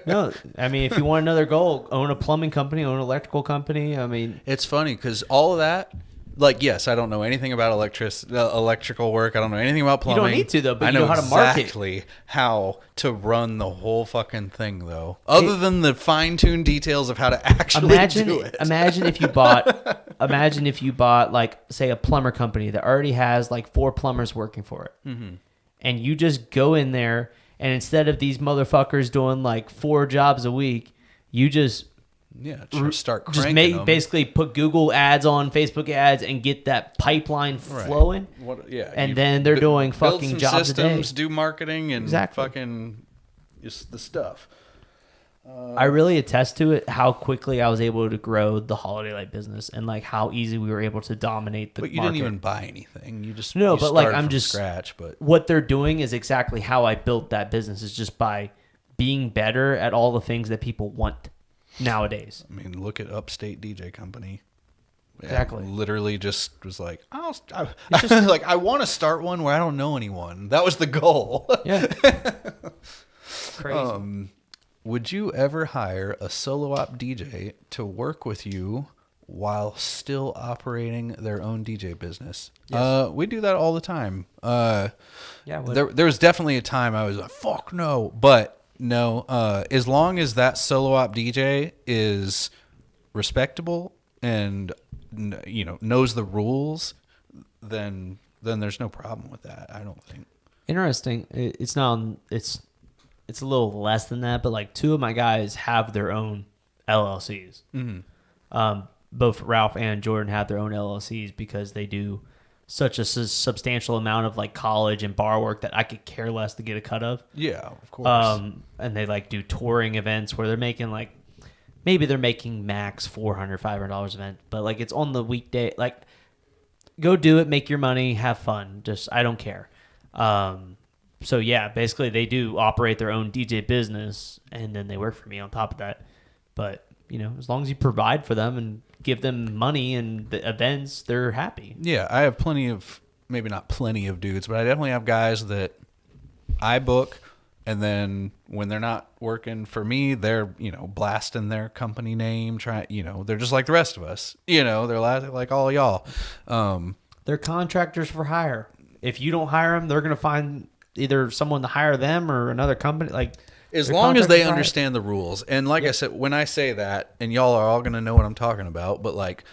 No, I mean, if you want another goal, own a plumbing company, own an electrical company. I mean, it's funny because all of that, like, yes, I don't know anything about electrical work. I don't know anything about plumbing. You don't need to, though, but I you know how to market. exactly how to run the whole fucking thing, though. Other than the fine-tuned details of how to actually do it. Imagine if you bought, like, say, a plumber company that already has, like, 4 plumbers working for it. Mm-hmm. And you just go in there, and instead of these motherfuckers doing, like, 4 jobs a week, you just... Yeah, start cranking them. Basically put Google ads on, Facebook ads, and get that pipeline flowing. Right. And then they're doing fucking build some jobs systems, a day. do marketing, and fucking just the stuff. I really attest to it, how quickly I was able to grow the holiday light business, and like how easy we were able to dominate the market. But you didn't even buy anything. You just scratch. But what they're doing is exactly how I built that business, is just by being better at all the things that people want nowadays. I mean, look at Upstate DJ Company. Exactly. Literally just was like, I want to start one where I don't know anyone. That was the goal. Yeah. Crazy. Would you ever hire a solo op DJ to work with you while still operating their own DJ business? Yes. We do that all the time. There was definitely a time I was like, fuck no. But no, as long as that solo op DJ is respectable and knows the rules, then there's no problem with that. I don't think. Interesting. It's a little less than that, but like 2 of my guys have their own LLCs. Mm-hmm. Both Ralph and Jordan have their own LLCs because they do such a substantial amount of like college and bar work that I could care less to get a cut of. Yeah, of course. And they like do touring events where they're making like, maybe they're making max $400, $500 event, but like it's on the weekday. Like, go do it, make your money, have fun. Just, I don't care. So yeah, basically they do operate their own DJ business, and then they work for me on top of that. But as long as you provide for them and give them money and the events, they're happy. Yeah, I have maybe not plenty of dudes, but I definitely have guys that I book, and then when they're not working for me, they're, blasting their company name, they're just like the rest of us. They're like all y'all. They're contractors for hire. If you don't hire them, they're going to find either someone to hire them or another company. Like, as long as they understand the rules. And like I said, when I say that, and y'all are all going to know what I'm talking about, but like,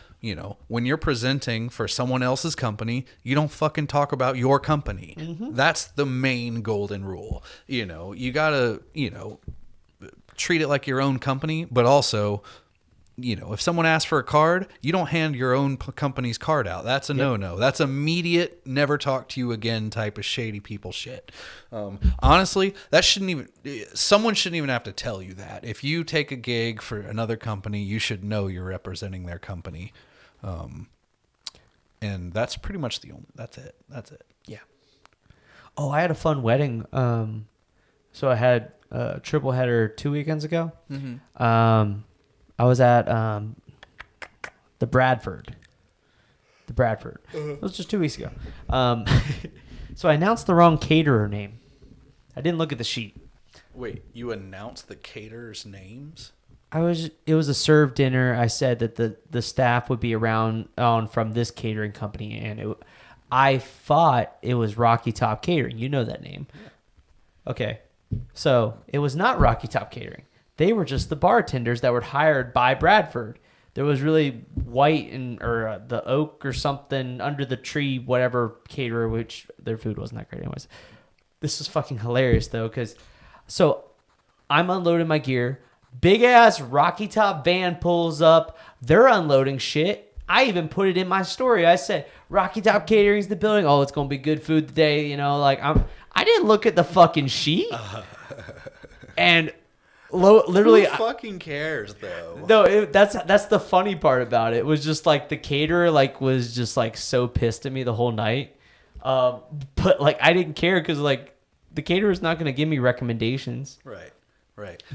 when you're presenting for someone else's company, you don't fucking talk about your company. Mm-hmm. That's the main golden rule. You got to, treat it like your own company, but also, if someone asks for a card, you don't hand your own company's card out. That's a no-no. That's immediate, never talk to you again type of shady people shit. Honestly, someone shouldn't even have to tell you that. If you take a gig for another company, you should know you're representing their company. And that's pretty much that's it. Yeah. Oh, I had a fun wedding. So I had a triple header 2 weekends ago. Mm-hmm. I was at the Bradford. It was just 2 weeks ago. So I announced the wrong caterer name. I didn't look at the sheet. Wait, you announced the caterers' names? It was a served dinner. I said that the staff would be around from this catering company, and I thought it was Rocky Top Catering. You know that name. Yeah. Okay. So it was not Rocky Top Catering. They were just the bartenders that were hired by Bradford. There was really White or the Oak or something under the tree, whatever caterer, which their food wasn't that great anyways. This is fucking hilarious though, so I'm unloading my gear. Big ass Rocky Top van pulls up. They're unloading shit. I even put it in my story. I said, Rocky Top Catering's the building. Oh, it's going to be good food today. I didn't look at the fucking sheet. And literally, who fucking cares though? No, that's the funny part about it. It was just like the caterer was just like so pissed at me the whole night. But like I didn't care because like the caterer's not going to give me recommendations. Right.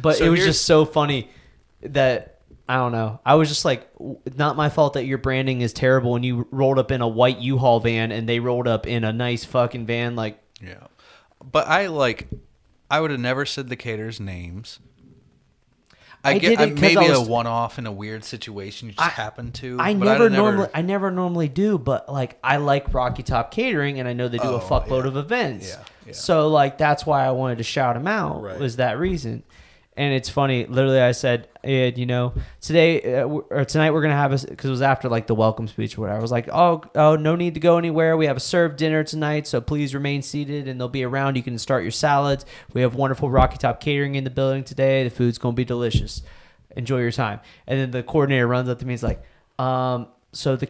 But so it was just so funny that I don't know. I was just like, not my fault that your branding is terrible and you rolled up in a white U-Haul van and they rolled up in a nice fucking van. Like, yeah. But I would have never said the caterers' names. I did get it 'cause maybe I was- a one-off in a weird situation you just happen to. I but never normally do, but like I like Rocky Top Catering, and I know they do a fuckload of events. Yeah. So like that's why I wanted to shout them out. Right. Was that reason? And it's funny. Literally, I said, Ed, today or tonight we're gonna have because it was after like the welcome speech or whatever. I was like, oh, no need to go anywhere. We have a served dinner tonight, so please remain seated, and they'll be around. You can start your salads. We have wonderful Rocky Top Catering in the building today. The food's gonna be delicious. Enjoy your time. And then the coordinator runs up to me. He's like, so the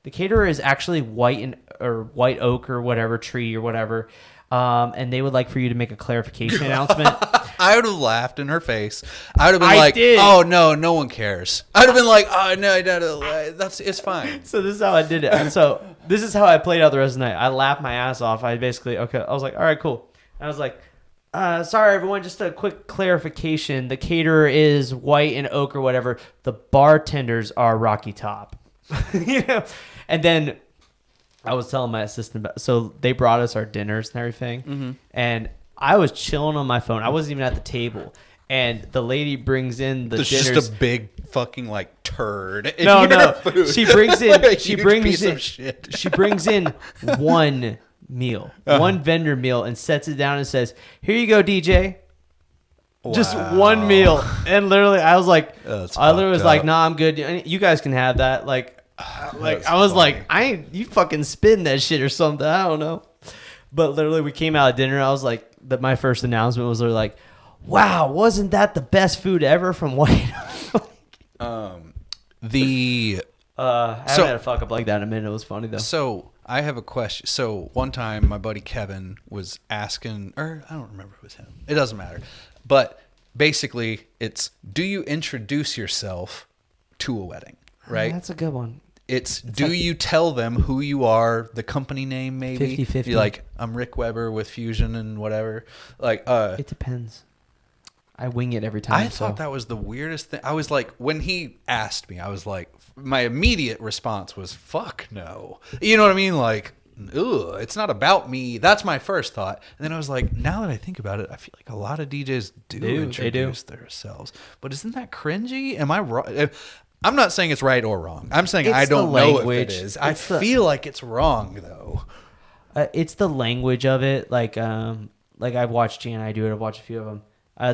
caterer is actually white oak or whatever tree or whatever. And they would like for you to make a clarification announcement. I would have laughed in her face. I would have been did. oh, no one cares. I'd have been like, oh, no, it's fine. So this is how I did it. So this is how I played out the rest of the night. I laughed my ass off. I was like, all right, cool. And I was like, sorry, everyone, just a quick clarification. The caterer is white and oak or whatever. The bartenders are Rocky Top. And then I was telling my assistant so they brought us our dinners and everything. And I was chilling on my phone. I wasn't even at the table. And the lady brings in the dinners. It's just a big fucking like turd. In No. your food. She brings in. Like she brings in. of shit. She brings in one meal, one vendor meal, and sets it down and says, "Here you go, DJ." Wow. Just one meal, and literally, I was like, That's I literally was fucked like, up. "Nah, I'm good. You guys can have that." Like I was funny. like, "I ain't you fucking spin that shit or something." I don't know, but literally, we came out of dinner. I was like, my first announcement was literally like, "Wow, wasn't that the best food ever from White?" I haven't had a fuck up like that in a minute. It was funny though. So I have a question. So one time my buddy Kevin was asking, or I don't remember if it was him. It doesn't matter. But basically it's, do you introduce yourself to a wedding, right? That's a good one. It's do like, you tell them who you are, the company name maybe? 50-50. You're like, I'm Rick Weber with Fusion and whatever. Like it depends. I wing it every time. I thought that was the weirdest thing. I was like, when he asked me, I was like, my immediate response was, fuck no. You know what I mean? Like, ugh, it's not about me. That's my first thought. And then I was like, now that I think about it, I feel like a lot of DJs do introduce themselves. But isn't that cringy? Am I wrong? I'm not saying it's right or wrong. I'm saying I don't know if it is. I feel like it's wrong, though. It's the language of it. Like I've watched G and I do it. I've watched a few of them.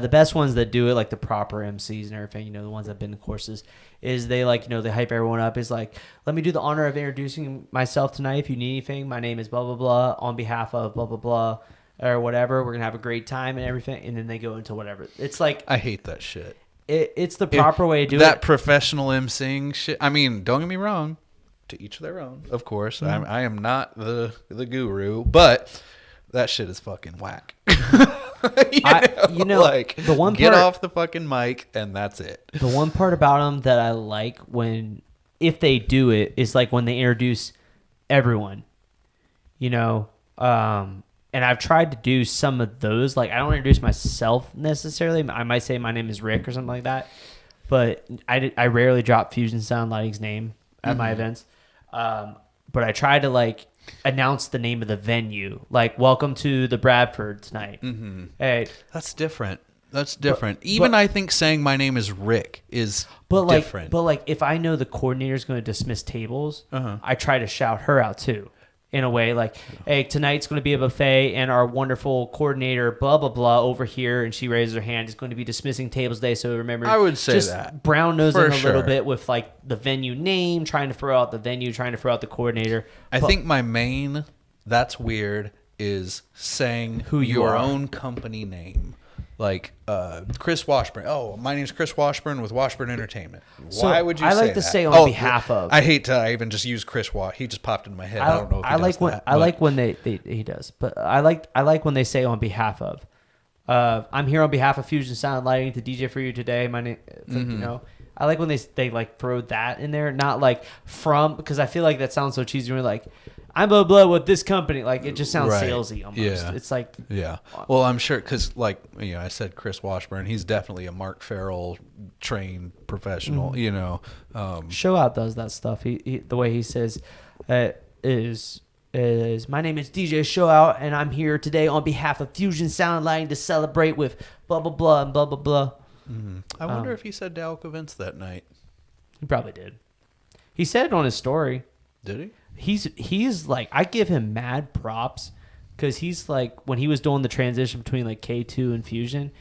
The best ones that do it, like the proper MCs and everything, the ones that have been in courses, is they they hype everyone up. Is like, let me do the honor of introducing myself tonight. If you need anything, my name is blah, blah, blah, on behalf of blah, blah, blah, or whatever. We're going to have a great time and everything. And then they go into whatever. It's like, I hate that shit. It's the proper way to do that it. professional MCing shit. I mean, don't get me wrong. To each their own, of course. Mm-hmm. I am not the guru, but that shit is fucking whack. Like the one get part, off the fucking mic and that's it. The one part about them that I like if they do it is like when they introduce everyone, and I've tried to do some of those. Like I don't introduce myself necessarily. I might say my name is Rick or something like that, but I rarely drop Fusion Sound Lighting's name at my events. But I try to announce the name of the venue, like welcome to the Bradford tonight. Mm-hmm. Hey, that's different. Even I think saying my name is Rick is different. But if I know the coordinator is going to dismiss tables, I try to shout her out too. In a way, like, hey, tonight's going to be a buffet, and our wonderful coordinator, blah, blah, blah, over here, and she raises her hand, is going to be dismissing tables today. So remember, I would say just that. brown nosing a little bit with, the venue name, trying to throw out the venue, trying to throw out the coordinator. I think my main, that's weird, is saying your own company name. Like Chris Washburn. Oh, my name's Chris Washburn with Washburn Entertainment. Why would you say that? I like to say on behalf of. I hate to even just use Chris Wash. He just popped into my head. I don't know if he does that. I like when he does, but I like when they say on behalf of. I'm here on behalf of Fusion Sound Lighting to DJ for you today. My name, I like when they throw that in there, not from, because I feel like that sounds so cheesy. When you're I'm blah blah with this company, it just sounds salesy almost. Yeah. It's Well, I'm sure because I said Chris Washburn. He's definitely a Mark Farrell trained professional. Show Out does that stuff. He the way he says is my name is DJ Show Out, and I'm here today on behalf of Fusion Sound Lighting to celebrate with blah blah blah and blah blah blah. I wonder if he said Dalek events that night. He probably did. He said it on his story. Did he? He's like, I give him mad props because he's like, when he was doing the transition between like K2 and Fusion,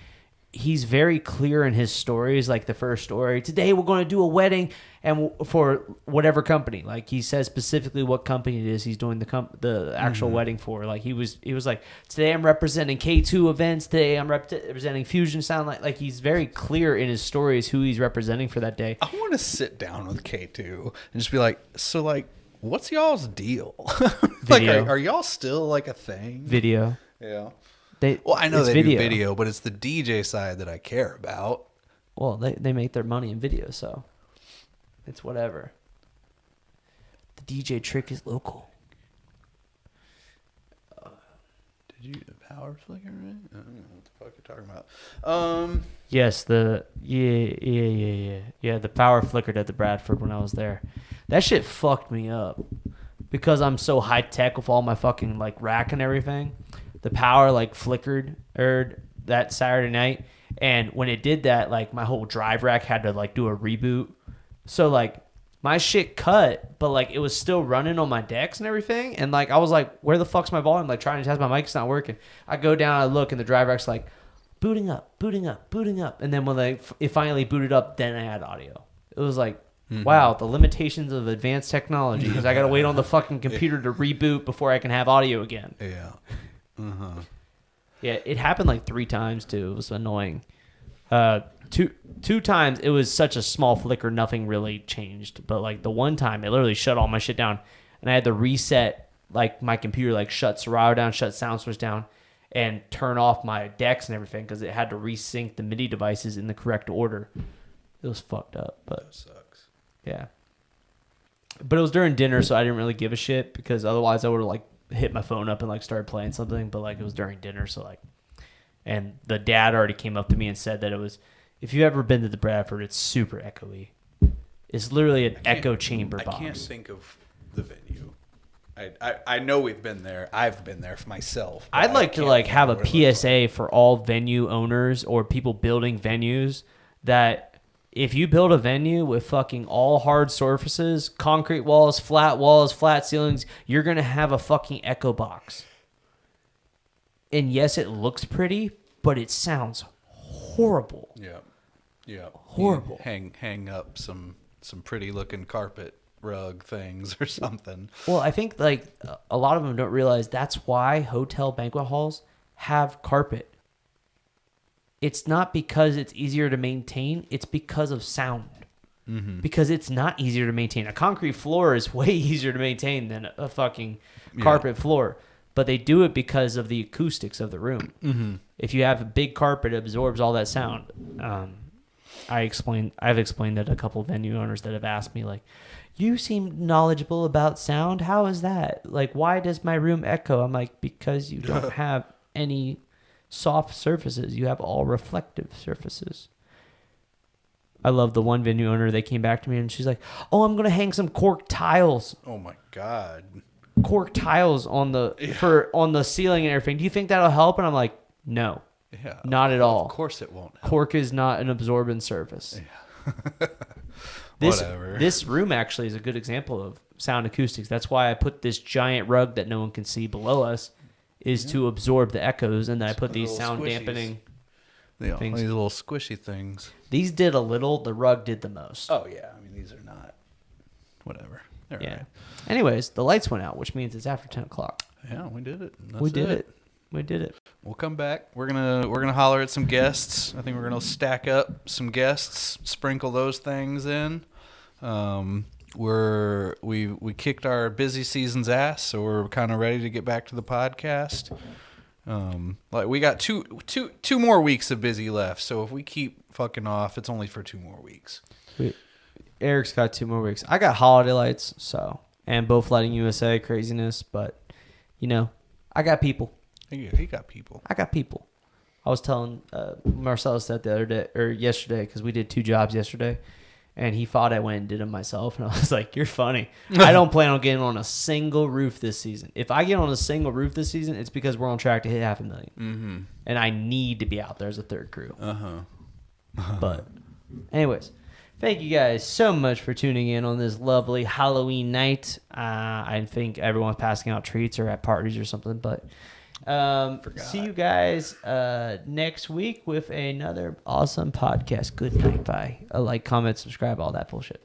he's very clear in his stories. Like the first story, today we're going to do a wedding and for whatever company. Like he says specifically what company it is he's doing the actual wedding for. Like he was like, today I'm representing K2 events. Today I'm representing Fusion Sound. Like he's very clear in his stories who he's representing for that day. I want to sit down with K2 and just be like, so like, what's y'all's deal? Like, are y'all still like a thing? Video. Yeah. I know they do video, but it's the DJ side that I care about. Well, they make their money in video, so it's whatever. The DJ trick is local. Did you power flicker, right? I don't know what the fuck you're talking about. Yes, the power flickered at the Bradford when I was there. That shit fucked me up because I'm so high tech with all my fucking like rack and everything. The power like flickered that Saturday night, and when it did that, like my whole drive rack had to like do a reboot. So like my shit cut, but like it was still running on my decks and everything. And like I was like, where the fuck's my volume? Like trying to test my mic, it's not working. I go down, I look, and the drive rack's like booting up. And then when it finally booted up, then I had audio. It was like, wow, the limitations of advanced technology because I got to wait on the fucking computer to reboot before I can have audio again. Yeah. Yeah, it happened like 3 times too. It was annoying. Two times it was such a small flicker, nothing really changed. But like the one time, it literally shut all my shit down, and I had to reset like my computer, like shut Serato down, shut SoundSource down, and turn off my decks and everything because it had to resync the MIDI devices in the correct order. It was fucked up, but that sucks. Yeah. But it was during dinner, so I didn't really give a shit because otherwise I would have like hit my phone up and like started playing something. But like it was during dinner, so like, and the dad already came up to me and said that it was, if you've ever been to the Bradford, it's super echoey. It's literally an echo chamber box. I can't think of the venue. I know we've been there. I've been there for myself. I'd like to like have a PSA for all venue owners or people building venues that if you build a venue with fucking all hard surfaces, concrete walls, flat ceilings, you're going to have a fucking echo box. And yes, it looks pretty, but it sounds horrible. Yeah. Yeah. Horrible. Hang up some pretty looking carpet rug things or something. Well, I think like a lot of them don't realize that's why hotel banquet halls have carpet. It's not because it's easier to maintain. It's because of sound. Mm-hmm. Because it's not easier to maintain. A concrete floor is way easier to maintain than a fucking carpet floor. But they do it because of the acoustics of the room. Mm-hmm. If you have a big carpet, it absorbs all that sound. I've explained that to a couple of venue owners that have asked me, like, you seem knowledgeable about sound. How is that? Like, why does my room echo? I'm like, because you don't have any soft surfaces. You have all reflective surfaces. I love the one venue owner. They came back to me and she's like, oh, I'm going to hang some cork tiles. Oh my God. Cork tiles on the ceiling and everything. Do you think that'll help? And I'm like, no. Yeah. Not at all. Of course it won't help. Cork is not an absorbent surface. Yeah. Whatever. This room actually is a good example of sound acoustics. That's why I put this giant rug that no one can see below us is to absorb the echoes, and then I put these sound dampening things. These little squishy things. These did a little. The rug did the most. Oh, yeah. I mean, these are not. Whatever. They're yeah. Right. Anyways, the lights went out, which means it's after 10 o'clock. Yeah, we did it. We did it. We'll come back. We're gonna holler at some guests. I think we're gonna stack up some guests, sprinkle those things in. We kicked our busy season's ass, so we're kind of ready to get back to the podcast. Like we got two more weeks of busy left. So if we keep fucking off, it's only for 2 more weeks. Eric's got 2 more weeks. I got holiday lights, and both lighting USA craziness, but I got people. He got people. I got people. I was telling Marcellus that the other day or yesterday because we did 2 jobs yesterday, and he thought I went and did them myself, and I was like, "You're funny. I don't plan on getting on a single roof this season. If I get on a single roof this season, it's because we're on track to hit $500,000, and I need to be out there as a third crew." But anyways, thank you guys so much for tuning in on this lovely Halloween night. I think everyone's passing out treats or at parties or something. But see you guys next week with another awesome podcast. Good night. Bye. Like, comment, subscribe, all that bullshit.